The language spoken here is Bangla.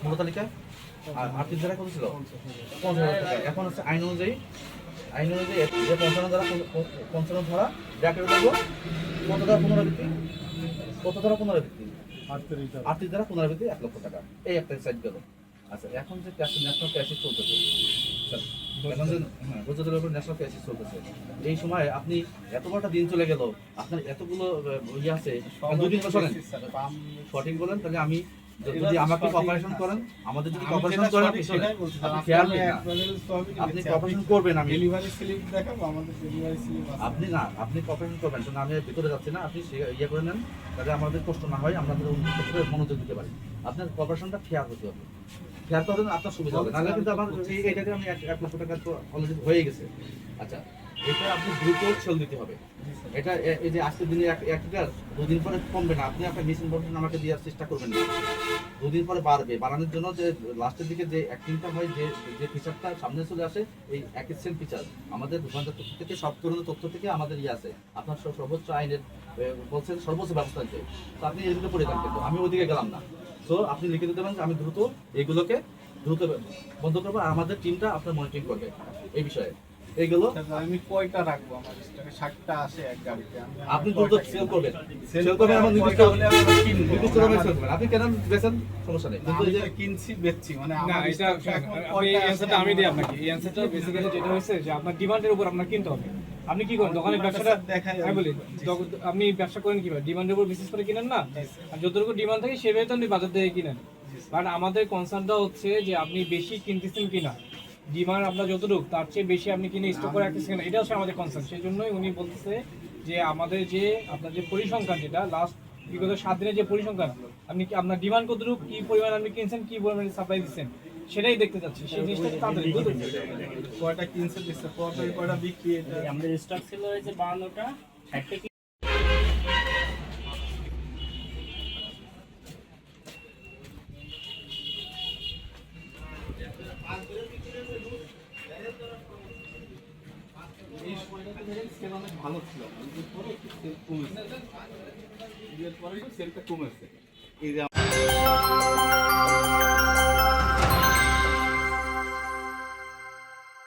মূল তালিকায় আর আর্থিক ধারা কত ছিল 50,000 টাকা। এখন হচ্ছে আইন অনুযায়ী যে 55 ধারা ব্র্যাকেট করবো কত ধারা পুনরাবৃত্তি আর্থিক ধারা পুনরাবৃত্তি 1 লক্ষ টাকা। এই একটা সাইড গেল। আচ্ছা, এখন যে ন্যাশনাল ক্রাইসিস চলতেছে, এখন যে গুজরাটের উপর ন্যাশনাল ক্রাইসিস চলতেছে, এই সময় আপনি এত বড়টা দিন চলে গেল, আপনার এতগুলো ইয়ে আছে, দুদিন শোনেন সঠিক বলেন, তাহলে আমি যদি আমাকে কপারেশন করেন, আমাদের যদি কপারেশন করেন, আপনি কপারেশন করবেন, আমি ডেলিভারি স্লিপ দেখাবো, আমাদের ডেলিভারি স্লিপ আছে। আপনি না, আপনি কপারেশন করবেন, কারণ আমি ভিতরে যাচ্ছি না, আপনি ইয়ে করে নেন, তাহলে আমাদের কষ্ট না হয়, আমরা মনোযোগ দিতে পারি। আপনার কপারেশনটা ফেয়ার হতে হবে, ফেয়ার করবেন, আপনার সুবিধা হবে, নাহলে কিন্তু আমার এইটাকে আমি 1 লক্ষ টাকা তো অলরেডি হয়ে গেছে। আচ্ছা, এটা আপনি দ্রুত সেল দিতে হবে। এটা এই যে আজকের দিনে 1 লিটার 2 দিন পরে কমবে না, আপনি একটা মিস ইনফরমেশন আমাকে দেওয়ার চেষ্টা করবেন না, 2 দিন পরে বাড়বে। বাড়ানোর জন্য যে লাস্টের দিকে যে অ্যাক্টিংটা হয়, যে ফিচারটা সামনে চলে আসে, এই অ্যাকিসেন্ট ফিচার আমাদের রূপান্তর তথ্য থেকে, সব ধরনের তথ্য থেকে আমাদের ইয়ে আছে, আপনার সর্বোচ্চ আইনের বলছেন সর্বোচ্চ ব্যবস্থা নিতে। তো আপনি এর ভিতরে পড়ে যান, কিন্তু আমি ওইদিকে গেলাম না। তো আপনি লিখে দিতে পারেন যে আমি দ্রুত এইগুলোকে দ্রুত বন্ধ করবো, আর আমাদের টিমটা আপনার মনিটরিং করবে এই বিষয়ে। এইগুলো আমি কয়টা রাখবো? আমার স্টকে 60টা আছে এক গাড়িতে। আপনি দ্রুত সেল করবেন, আমার নির্দিষ্ট দামে সেল করবেন। আপনি কেন বেচেন সমস্যা নেই, কিন্তু এই যে কিনছি বেচছি, মানে না, এটা এই অ্যানসারটা আমি দিই আপনাকে। এই অ্যানসারটা বেসিক্যালি যেটা হয়েছে যে আপনার ডিমান্ডের উপর আপনার কিনতে হবে। আপনি কি করেন দোকানের ব্যবসাটা দেখাই, আমি বলি, আপনি ব্যবসা করেন কিভাবে? ডিমান্ডের উপর বিশেষ করে কিনেন না, আর যতটুকু ডিমান্ড থাকে সেভাবে তো আপনি বাজার থেকে কিনেন। বাট আমাদের কনসার্নটা হচ্ছে যে আপনি বেশি কিনতেছেন কিনা, ডিমান্ড আপনার যতটুকু তার চেয়ে বেশি আপনি কিনে স্টক করে রাখতেছেন কিনা, এটা হচ্ছে আমাদের কনসার্ন। সেই জন্যই উনি বলতেছে যে আমাদের যে আপনার যে পরিসংখ্যান, যেটা লাস্ট বিগত 7 দিনের যে পরিসংখ্যান, আপনি কি আপনার ডিমান্ড কতটুকু, কি পরিমাণ আপনি কিনছেন, কি পরিমাণ সাপ্লাই দিচ্ছেন, সেটাই দেখতে চাচ্ছি। সেই জিনিসটা তাড়াতাড়ি কয়টা কিনছে দিচ্ছে, কয়টা বিক্রি। এটা আমাদের স্টক ছিল হয়েছে 52টা, 60টা এই সময়টাতে দেখেন সেল অনেক ভালো ছিল, ঈদের পরে একটু সেল কমেছে, ঈদের পরে একটু সেলটা কমেছে। এই যে